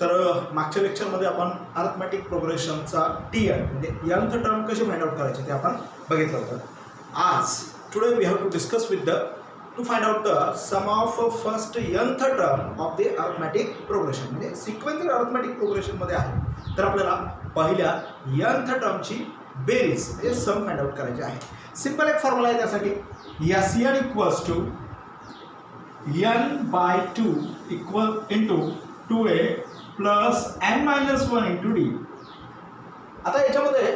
मागच्या लेक्चरमध्ये आपण अर्थमॅटिक प्रोग्रेशनचा TN म्हणजे nth टर्म कशी फाइंड आउट करायची ते आपण बघितलं होतं. आज today we have to discuss with to find out the sum of first nth term of the arithmetic progression. म्हणजे सिक्वेन्शियल अर्थमॅटिक प्रोग्रेशनमध्ये आहे तर आपल्याला पहिल्या nth टर्मची बेरीज म्हणजे सम फाइंड आउट करायची आहे. सिंपल एक फॉर्म्युला आहे त्यासाठी, Sn equals to n/2 equal into 2a plus n-1 into d. आता याच्यामध्ये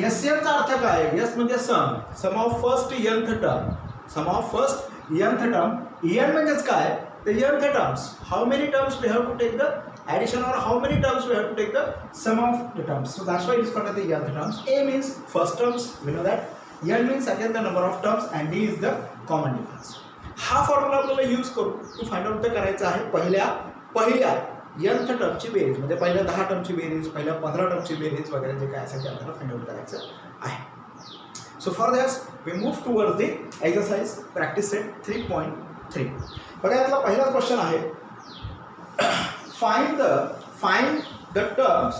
Sn चा अर्थ काय आहे? S म्हणजे sum of first nth term, sum of first nth term. n म्हणजेच काय? the nth terms. How many terms we have to take the addition, or how many terms we have to take the sum of the terms? So that's why it is called as the nth terms. A means first terms, we know that. n means again the number of terms, and d is the common difference. हा formula आपल्याला use करू to find out करायचा आहे पहिल्या nth टर्मची बेरीज, म्हणजे पहिल्या 10 टर्मची बेरीज, पहिल्या 15 टर्मची बेरीज वगैरे जे काय असेल ते आपल्याला फाइंड आउट करायचं आहे. So for this we move towards the exercise practice set 3.3. बघा यातला पहिला क्वेश्चन आहे, find the terms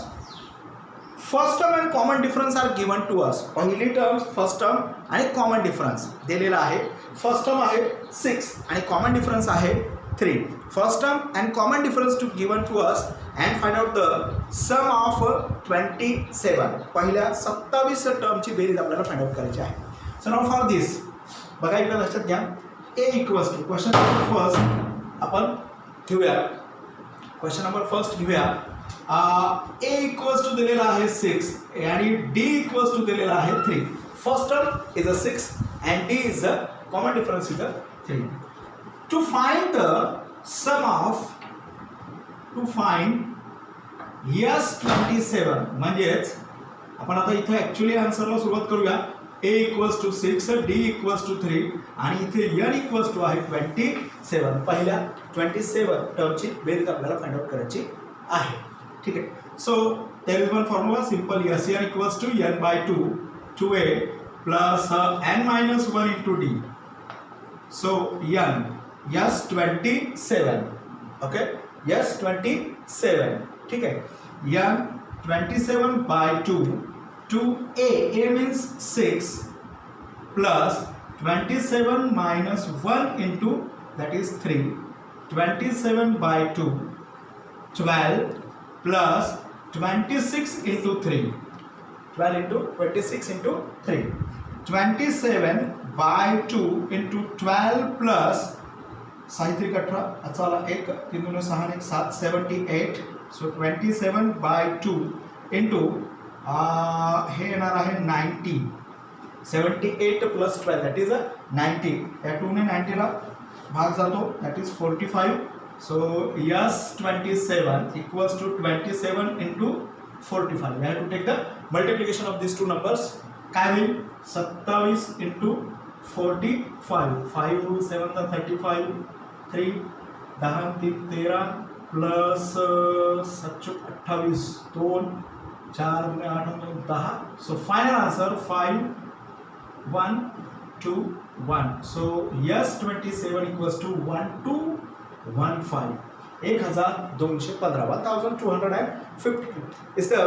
first term and common difference are given to us. पहिली टर्म्स फर्स्ट टर्म आणि कॉमन डिफरन्स दिलेला आहे. फर्स्ट टर्म आहे 6 आणि कॉमन डिफरन्स आहे 3. First term and common difference to given to us and find out the sum of 27. पहिल्या 27 टर्मची बेरीज आपल्याला फाइंड आउट करायची आहे. सो नाउ फॉर दिस बघा इकडे लक्षात घ्या, A equals to question number first आपण घेऊया. क्वेश्चन नंबर फर्स्ट घेऊया. A इक्वल्स टू दिलेला आहे 6 आणि D इक्वल्स टू दिलेला आहे 3. First term is 6 and D is the common difference is 3. To find the sum of S27 म्हणजेच आपण आता इथे ॲक्च्युअली आन्सरला सुरुवात करूया. A equals to 6, D equals to 3 आणि इथे n इक्वल्स टू आहे 27. पहिल्या 27 टर्मची बेरीज आपल्याला फाइंड आउट करायची आहे. ठीक आहे. So there is one formula simple, Sn equals to n/2 2a plus n-1 into d. So S27, okay, S27. ठीक है. n27/2 2a, a means 6 plus 27 minus 1 into that is 3. 27/2 12 plus 26 into 3. 12 into 26 into 3. 27/2 into 12 plus 6×3 18 1 3 2 6 1 7 78. So 27/2 into हे येणार आहे 90. 78 plus 12 that is 90. या 2 ने 90 ला भाग जातो, that is 45. So S27 equals to 27 into 45. We have to take the multiplication of these two numbers. काय होईल? 27 into 45. 5 7 35 3 10 3 13 plus 7 28 2 4 8 10. So final answer 5 1 2 1. So S27 equals to 1215. 1215 1252 is the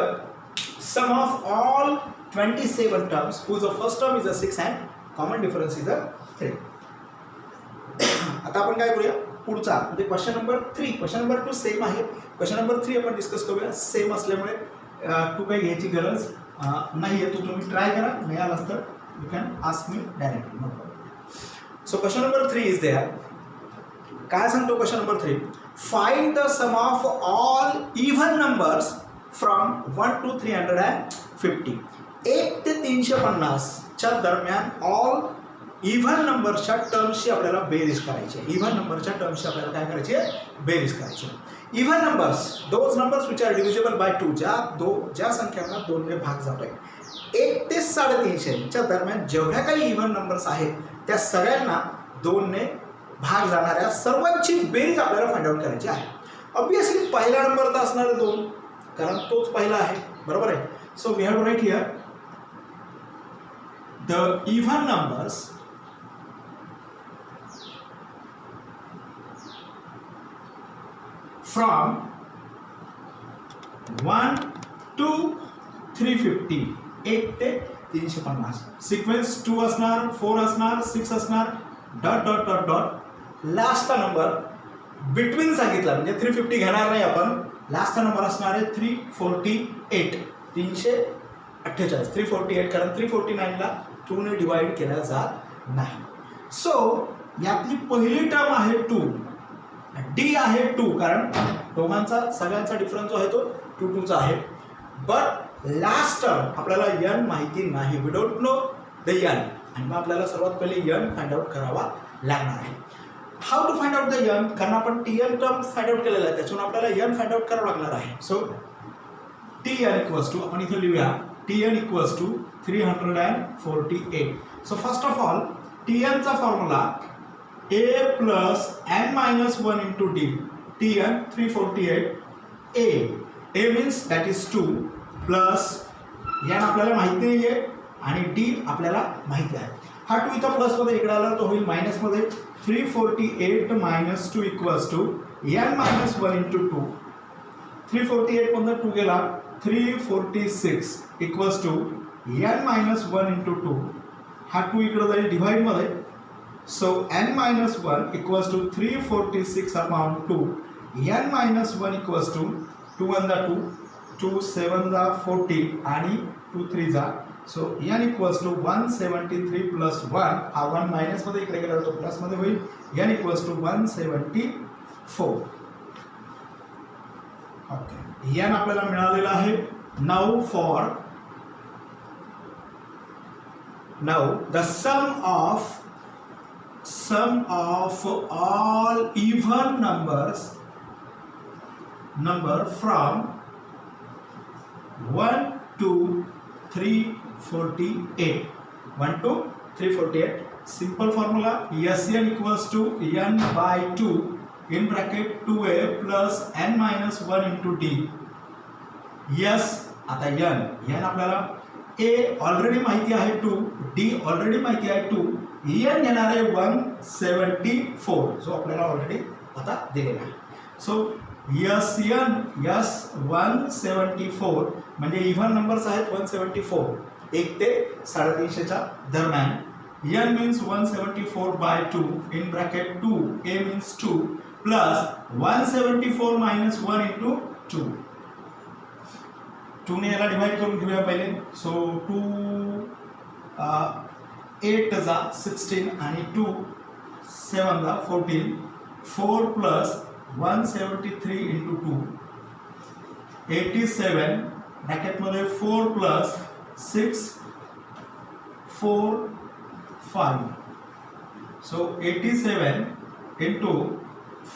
sum of all 27 terms whose the first term is a 6 and common difference is a 3. आता आपण काय करूया पुढचा म्हणजे question number 3. Question number 2 same आहे. Question number 3 आपण discuss करूया. Same असल्यामुळे टू काही घ्यायची गरज नाही आहे. तुम्ही ट्राय करा, नाही आलास तर you can ask me directly, no problem. So question number 3 is there. काय सांगतो question number 3? Find the sum of all even numbers from 1 to 350. 1 ते 350 च्या दरम्यान ऑल इव्हन नंबरच्या टर्म्सची आपल्याला बेरीज करायची आहे. इव्हन नंबरच्या टर्म्सची आपल्याला काय करायची आहे? बेरीज करायची आहे. Even numbers, those numbers which are divisible by 2, ज्या संख्यांना 2 ने भाग जातोय. 1 ते 350 च्या दरम्यान जेवढ्या काही इव्हन नंबर्स आहेत त्या सगळ्यांना 2 ने भाग जाणाऱ्या सर्वांची बेरीज आपल्याला फाइंड आउट करायची आहे. ऑब्वियसली पहिला नंबर तर असणार 2, कारण तोच पहिला आहे, बरोबर आहे. So we have to write here the even numbers from 1 to 350, 1 ते 350. सिक्वेन्स 2 असणार, 4 असणार, 6 असणार, डॉट डॉट डॉट डॉट. लास्टचा नंबर बिटवीन सांगितला म्हणजे 350 घेणार नाही आपण. लास्टचा नंबर असणार आहे 348, 348, 348, कारण 349ला 2 ने डिवाइड केला जात नाही. सो यातली पहिली टर्म आहे 2, डी आहे 2, कारण दोघांचा सगळ्यांचा डिफरन्स जो आहे तो 2 2चा आहे. बट लास्ट टर्म आपल्याला n माहिती नाही, we don't know the n, आणि मग आपल्याला सर्वात पहिले n फाइंड आउट करावा लागणार आहे. How to find out the n, कारण आपण tn टर्म फाइंड आउट केलेला आहे, त्याच्यामुळे आपल्याला n फाइंड आउट करावं लागणार आहे. सो tn इक्वल्स टू, आपण इथे लिहूया, tn equals to 348. So first of all tn चा formula a plus n minus 1 into d, tn 348 a means that is 2 plus n आपल्याला माहिती नाही आहे आणि d आपल्याला माहिती आहे. हा 2 इथं प्लसमध्ये इकडे आला तो होईल मायनसमध्ये. 348 minus 2 equals to n minus 1 into 2. 348 मधून 2 गेला, 346 equals to n minus 1 into 2. हा 2 इकडे जाईल डिवाइडमध्ये. So n minus 1 equals to 346 upon 2. n minus 1 equals to 2 1 जा 2, 2 7 जा 40 आणि 2 3 जा. So n equals to 173 plus 1, हा 1 मायनसमध्ये इकडे गेला तो प्लसमध्ये होईल. n equals to 174. Okay, n आपल्याला मिळालेला आहे. now the sum of all even number from 1 to 348. 1 to 348. Simple formula, Sn equals to n by 2 in bracket 2a plus n minus 1 into d. Yes, आता n आपल्याला a already माहिती आहे 2, d already माहिती आहे 2, n येणार आहे 174, जो आपल्याला ऑलरेडी आता दिलेला आहे. सो Sn 174 म्हणजे इव्हन नंबर्स आहेत 174, 1 ते 350च्या दरम्यान. n means 174 by 2 in bracket 2 a means 2 plus 174 minus 1 into 2. 2 ने याला डिवाइड करून घेऊया पहिले. सो 2 8 जा 16 आणि 2 7 जा 14. 4 plus 173 into 2 87 ब्रॅकेटमध्ये 4 plus 6 4 5. So 87 into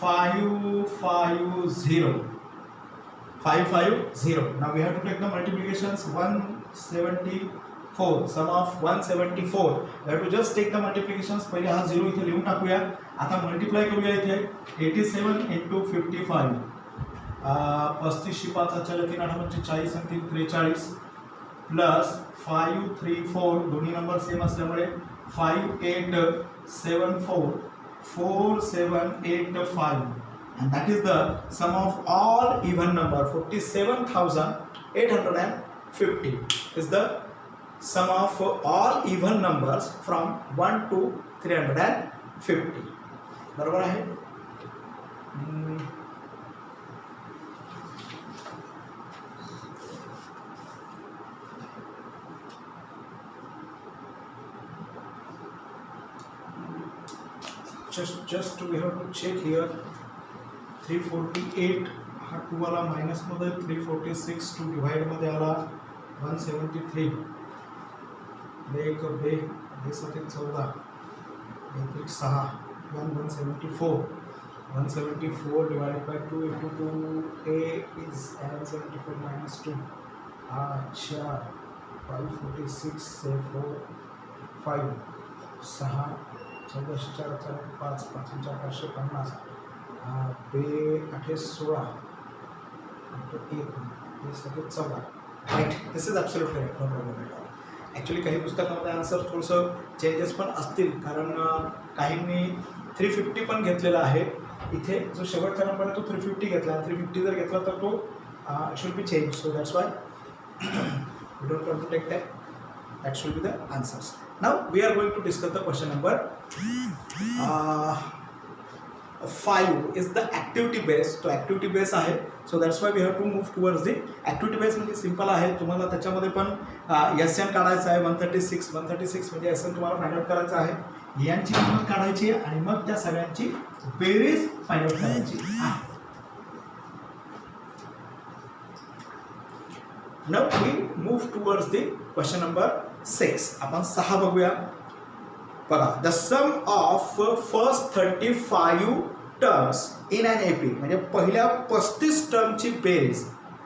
550. 550. Now we have to take the multiplications. 174, sum of 174. We have to just take the multiplications. पहिले हा 0 इथे लिहून टाकूया. आता मल्टिप्लाय करूया इथे. 87 into 55. 35 5 चला 3 8 40 आणि 3 43 प्लस 534, दोन्ही नंबर सेम असल्यामुळे 5874 4785. And that is the sum of all even number. 47,850 is the sum of all even numbers from 1 to 350. बरोबर आहे. just we have to check here. 348 हा 2 आला मायनस मध्ये, 346 2 डिवाइड मध्ये आला 173. एक बे 14 एक 6 174. 174 divided by 2 into 2 a is 74 minus 2. 4 546 say 4 5 6 14 4 5 5 550. 2 8 16 14. Right, this is absolutely right, no problem at all. Actually काही पुस्तकामध्ये आन्सर थोडंसं चेंजेस पण असतील, कारण काहींनी 350 पण घेतलेला आहे. इथे जो शेवटचा नंबर आहे तो 350 घेतला. 350 जर घेतला तर तो it should be changed. So that's why we don't want to take that. That should be the answers. Now we are going to discuss the question number 5 is the activity base. तो activity base आहे, so that's why we have to move towards the activity base. म्हणजे simple आहे, तुम्हाला त्याच्यामध्ये पण SN काढायचं आहे 136 म्हणजे SN तुम्हाला फाइंड आउट करायचं आहे, यांची किंमत काढायची आहे आणि मग त्या सगळ्यांची बेरीज फाइंड आउट करायची आहे. Now we move towards the question number 6. आपण 6 बघूया. बघा, the sum of first 35 terms in an AP म्हणजे पहिल्या 35 टर्मची बेरीज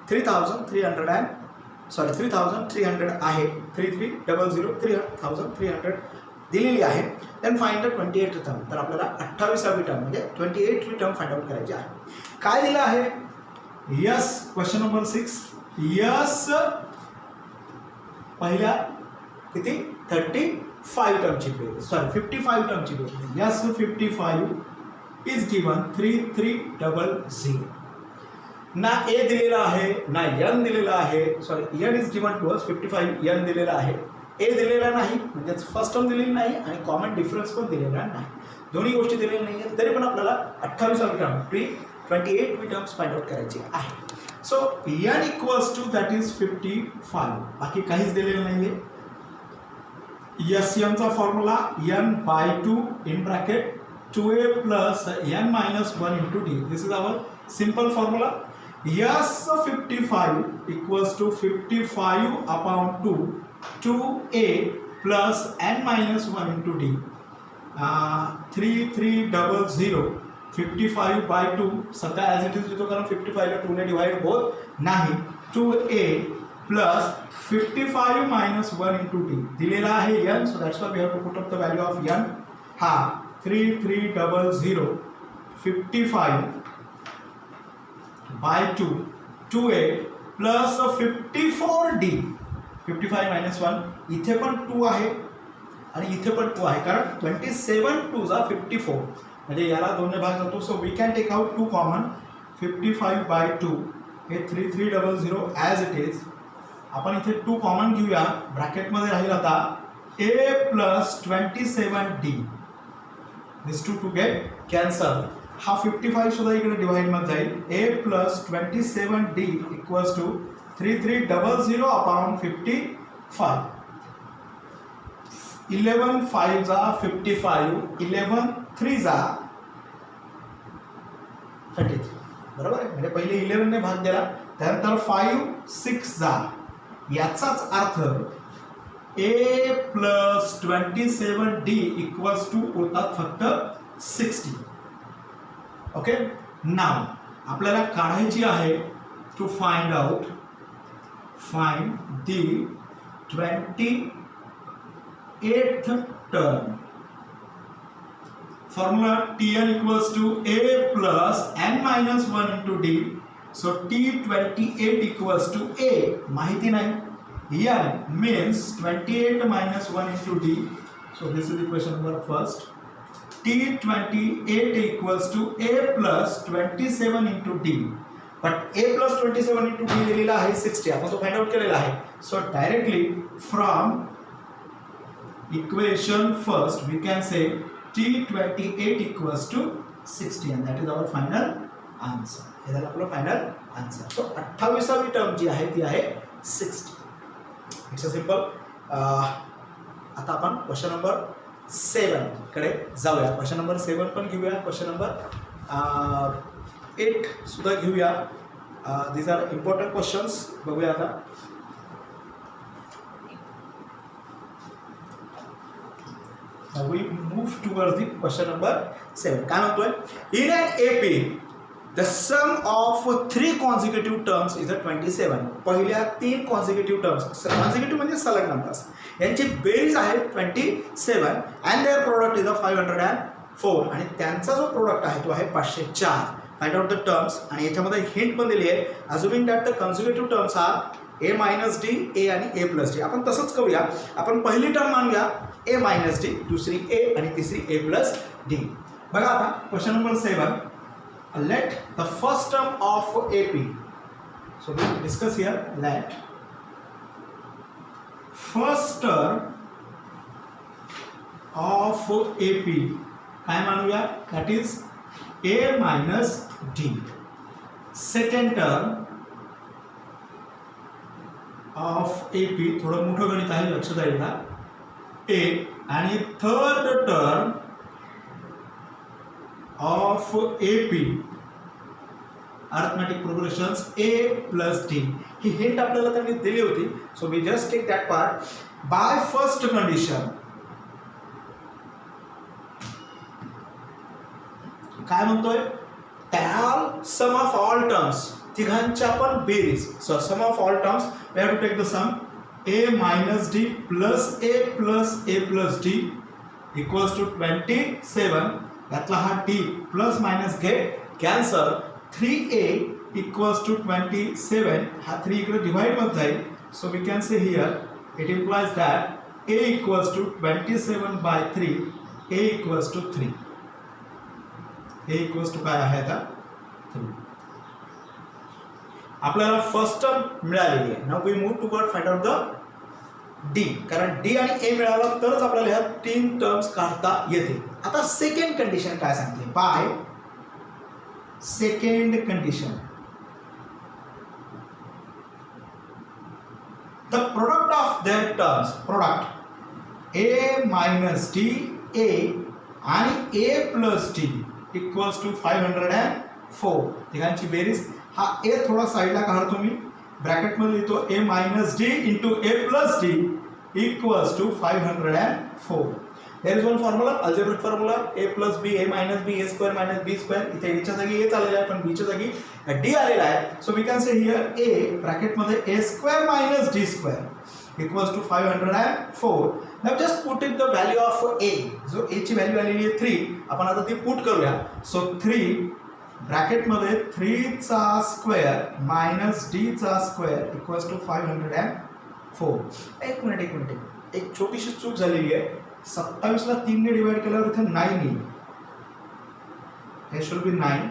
3300 आहे. 3300 दिलेली आहे. Then find the 28th term. तर आपल्याला 28वी टर्म म्हणजे 28वी टर्म फाइंड आउट करायची आहे. काय दिलं आहे? Yes, question number 6. यस, पहिल्या किती 35 टर्मची बेरीज, सॉरी 55 टर्मची बेरीज. Yes 55 is given 3300. ना ए दिलेला आहे ना एन दिलेला आहे. Sorry, N is given to us 55, N दिलेला आहे, ए दिलेला नाही म्हणजे फर्स्ट टर्म दिलेली नाही आणि कॉमन डिफरन्स पण दिलेला नाही. दोन्ही गोष्टी दिलेल्या नाही आहेत, तरी पण आपल्याला 28वी टर्म 28वी टर्म्स फाइंड आउट करायची आहे. So n equals to that is 55. बाकी काहीच दिलेलं नाही आहे. SN चा formula n/2 in bracket 2a plus n minus 1 into d. This is our simple formula. Yes 55 equals to 55 upon 2a plus n minus 1 into d. 3300 55 by 2 सध्या as it is लिहितो कारण 55 ला 2 ने डिवाइड होत नाही. 2a plus 55 minus 1 into d दिलेला आहे n, so that's why we have to put up the value of n. हा 3300 55 by 2 2a plus 54d. 55 minus 1 इथे पण 2 आहे आणि इथे पण 2 आहे कारण 27 2 जा 54 म्हणजे याला 2 ने भाग जातो. So we can take out 2 common. 55 by 2 हे 3300 ॲज इट इज. आपण इथे 2 कॉमन घेऊया, ब्रॅकेटमध्ये राहील आता a plus 27d. This 2 to get cancel. हा 55 सुद्धा इकडे डिवाइड मध्ये जाईल. a plus 27d equals to 3300 upon 55. 11 5 जा 55, 11 3 जा 33. बरोबर आहे, म्हणजे पहिले 11 ने भाग दिला, त्यानंतर 5 6 जा. याचाच अर्थ a plus 27d equals to होतात फक्त 60. ओके, नाव आपल्याला काढायची आहे to find out the 28th term. Formula Tn equals to a plus n minus 1 into d. So T28 equals to a माहिती नाही, n means 28 minus 1 into d. So this is the question number first. T28 equals to a plus 27 into d. But a plus 27 into d दिलेला आहे 60. आपण तो find out केलेला आहे. So directly from equation first we can say T28 equals to 60 and that is our final answer. हे झालं आपलं final answer. So 28वी term जी आहे ती आहे 60. It's a simple. आता आपण क्वेश्चन नंबर 7 कडे जाऊया. क्वेश्चन नंबर 7 पण घेऊया, क्वेश्चन नंबर 8 सुद्धा घेऊया. These are important questions. बघूया आता. We move towards the question number 7. काय म्हणतोय? In an AP the sum of 3 consecutive terms is a 27. पहिल्या 3 consecutive terms, consecutive म्हणजे सलग नंबर्स, यांची बेरीज आहे 27 and their product is a 504 आणि त्यांचा जो प्रोडक्ट आहे तो आहे 504. Find out the terms. आणि याच्यामध्ये हिंट पण दिली आहे. Assuming that the consecutive terms are a minus d, a आणि a plus d. आपण तसंच करूया. आपण पहिली टर्म मानूया a minus d, दुसरी a आणि तिसरी a plus d. बघा आता question number 7. Let the first term of AP. So we discuss here let first term of AP काय मानूया, that is A minus D. Second term of AP, थोडं मोठं गणित आहे, लक्षात आहे का, A. आणि third term of AP arithmetic progressions A plus D. He hint आपल्याला त्यांनी दिली होती. So we just take that part. By first condition काय म्हणतोय, tell sum of all terms, तिघांच्या पण बेरीज. So sum of all terms we have to take the sum A minus D plus A plus A plus D equals to 27. यातला हा D plus minus get cancel. 3A equals to 27. हा 3 इकडे divide मध्ये जाईल. So we can say here it implies that A equals to 27 by 3. A equals to 3. A equals to काय आहे आता 3. आपल्याला फर्स्ट टर्म मिळालेली आहे. Now we move toward find out the D, कारण D आणि A मिळाला तरच आपल्याला ह्या तीन टर्म्स काढता येतील. आता सेकंड कंडिशन काय सांगते, by second condition the product of their terms, product A minus D A आणि A plus D equals to 504. तिघांची बेरीज. हा A थोडा साइडला काढतो मी, ब्रॅकेट मध्ये लिहितो A minus D into A plus D equals to 504. There is one formula, algebraic formula, A plus B, A minus B, A square minus B square. इथे A च्या जागी A आलेला आहे, पण B च्या जागी D आलेला आहे. So we can say here A bracket मध्ये A square minus D square equals to 504. Now just put in the value of A. जो A ची व्हॅल्यू आलेली आहे 3, आपण आता ती पुट करूया. So 3 ब्रॅकेट मध्ये 3 चा स्क्वेअर मायनस D चा स्क्वेअर इक्वल्स टू 504. एक मिनिट, एक छोटीशी चूक झालेली आहे. 27 ला 3 ने डिवाइड केल्यावर इथे 9 येईल. हे शुड बी 9.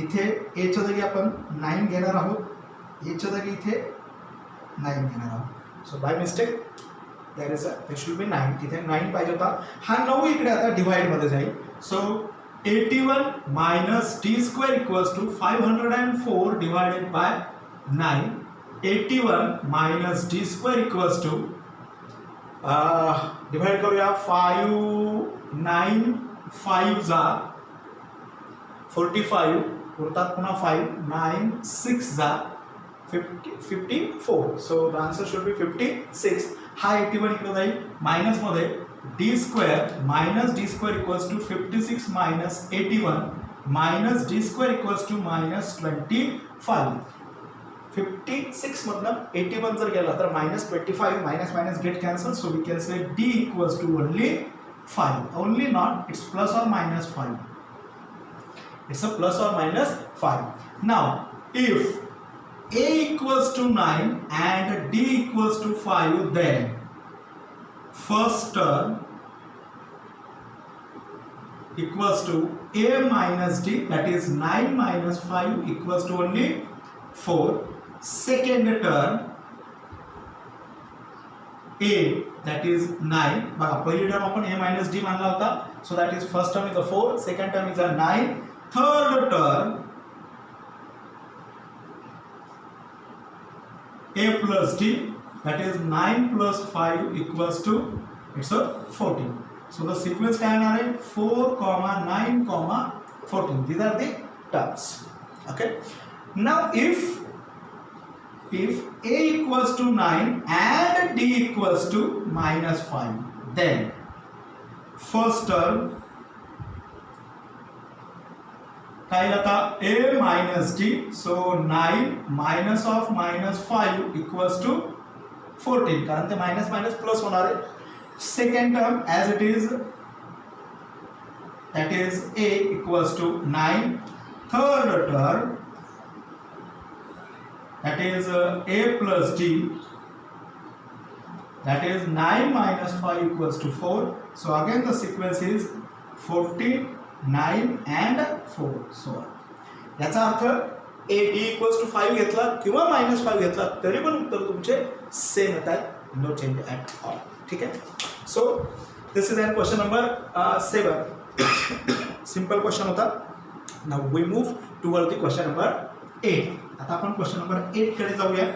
इथे A च्या जागी आपण 9 घेणार आहोत, A च्या जागी इथे 9 घेणार आहोत. So by mistake there should be 9. तिथे 9 पाहिजे होता. हा 9 इकडे आता डिवाइड मध्ये जाईल. So 81 minus D square equals to 504 divided by 9. 81 minus D square equals to divide करूया 5 9 5 जा 45 उरतात पुन्हा 5 9 6 जा 54. So the answer should be 56. हा 81 इकडे जाईल मायनस मध्ये D square minus D square equals to 56 minus 81 minus D square equals to minus 25. 56 मधनं 81 जर गेला तर minus 25, minus minus get cancel. So we can say D equals to only 5. Only not, it's plus or minus 5. It's a plus or minus 5. Now if A equals to 9 and D equals to 5, then first term equals to A minus D, that is 9 minus 5 equals to only 4. Second term A, that is 9. बघा पहिली term आपण A minus D मानला होता. So that is first term is a 4, second term is a 9. Third term A plus D, that is 9 plus 5 equals to, it's a 14. So the sequence काय येणार आहे 4, 9, 14. These are the terms. Okay. Now if A equals to 9 and D equals to minus 5, then first term काय आता A minus D, so 9 minus of minus 5 equals to 14, कारण ते minus minus plus होणार आहे. Second term as it is, that is A equals to 9. Third term, that is A plus D, that is 9 minus 5 equals to 4. So again the sequence is 14, 9 and 4. So याचा अर्थ 8 equals to 5 घेतला किंवा -5 घेतला तरी पण उत्तर तुमचे same येत आहे. No change at all. ठीक आहे. So this is and question number 7. Simple question होता. Now we move toward the question number 8. आता आपण क्वेश्चन नंबर 8 कडे जाऊया.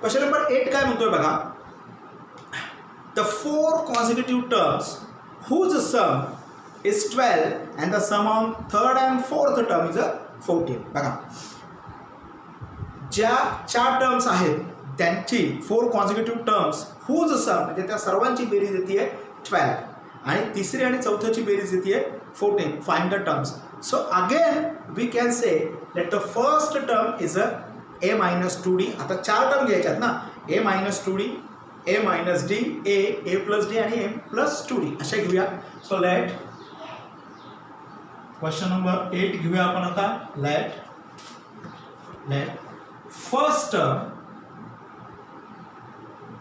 क्वेश्चन नंबर 8 काय म्हणतोय बघा. The 4 consecutive terms whose sum is 12 and the sum on third and fourth term is 14. बघा, ज्या 4 टर्म्स आहेत त्यांची 4 consecutive terms whose sum म्हणजे त्या सर्वांची बेरीज येते 12 आणि तिसरी आणि चौथ्याची बेरीज येते 14. Find the terms. So again we can say that the first term is a minus 2d. आता 4 टर्म घ्यायच्यात ना. a minus 2d, a minus d, a plus d आणि m plus 2d अशा घेऊया. सो लेट क्वेश्चन नंबर 8 घेऊया आपण आता. Let first term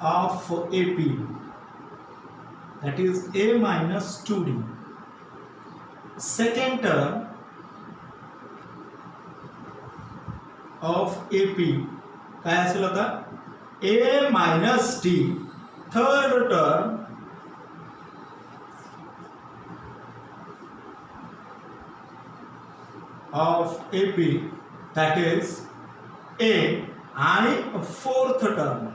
of AP that is a minus 2d. Second term of AP काय असेल आता a minus d. Third term of AP that is a आणि fourth term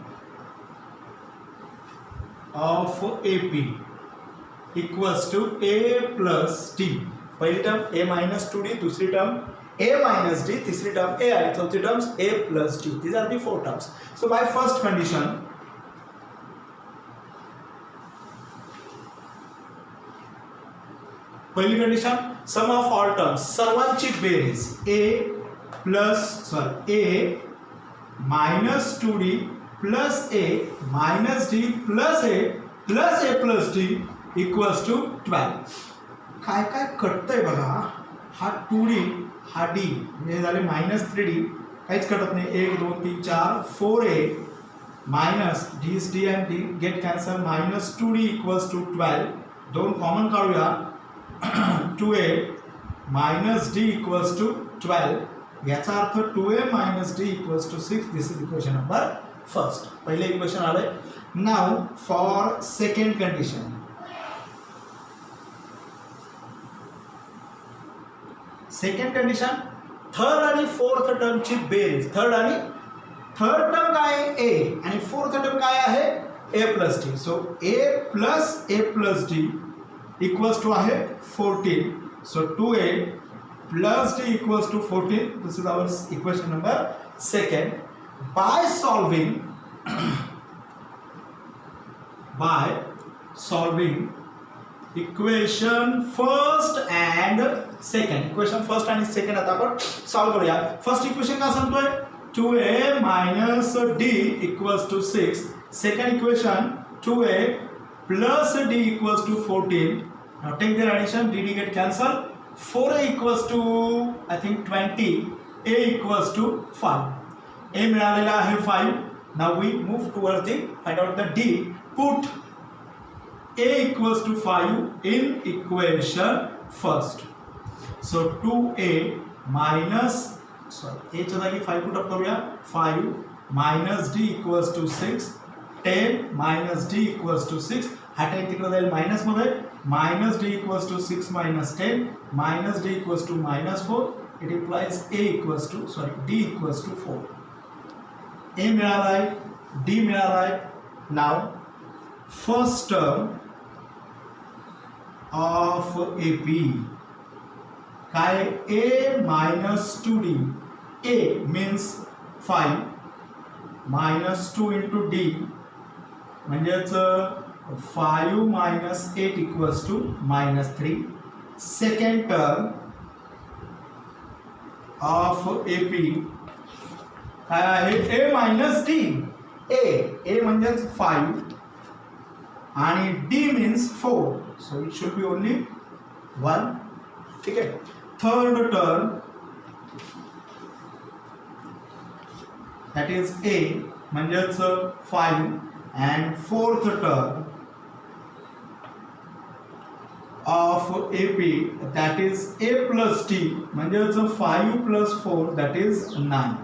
of AP equals to a plus d. पहिली term a minus 2d, दूसरी term a minus d, तीसरी term a आणि चौथी terms a plus d. These are the 4 terms. So by first condition, पहिली condition sum of all terms सर्वांची बेरीज a minus 2d plus a minus d plus a plus d equals to 12. काय काय कटतंय बघा. हा 2d हा d म्हणजे झाले -3d. काहीच कटत नाही. 1 2 3 4 4a minus d and d get cancel. -2d equals to 12. दोन कॉमन काढूया. 2a minus d equals to 12. याचा अर्थ 2a minus d equals to 6. This is equation number first. पहिले इक्वेशन आले. Now for second condition. Second condition third आणि fourth टर्मची बेरीज. Third term काय आहे a आणि फोर्थ टर्म काय आहे a plus d. So a plus d equals to आहे 14. So 2a plus d equals to 14. This is our equation number second. By solving equation first and second. Equation first and second आता आपण solve करूया. First equation काय सांगतोय 2a minus d equals to 6. Second equation 2a plus d equals to 14. Now take their addition. d get cancel. 4a equals to I think 20. a equals to 5. a मिळालेला आहे 5. Now we move towards the find out the d. Put a equals to 5 in equation first. So 2a minus a च्या जागी 5 put up करूया. 5 minus d equals to 6. 10 minus d equals to 6. हा 10 तिकडे जाईल minus मध्ये. minus d equals to 6 minus 10 minus d equals to -4. It implies d equals to 4. a मिळाला आहे, d मिळाला आहे. Now first term of AP काय a minus 2d. a means 5 minus 2 into d म्हणजेच 5 minus 8 equals to -3. Second term of AP काय आहे a minus d. a म्हणजेच 5 आणि d means 4. So it should be only 1. ठीक आहे. Third term that is a म्हणजेच 5 and fourth term of AP, that is A plus T, म्हणजेच 5 plus 4 that is 9.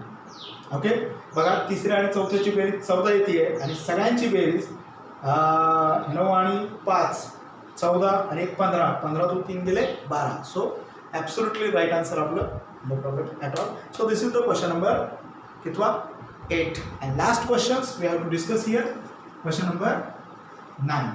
Okay, बघा तिसऱ्या आणि चौथ्याची बेरीज 14 येते आणि सगळ्यांची बेरीज 9 आणि 5 14 आणि 1 15, 15 तो 3 गेले 12. सो ॲब्सोल्युटली राईट आन्सर आपलं, no problem at all. So this is the question number कितवा 8. And last questions we have to discuss here. Question number 9.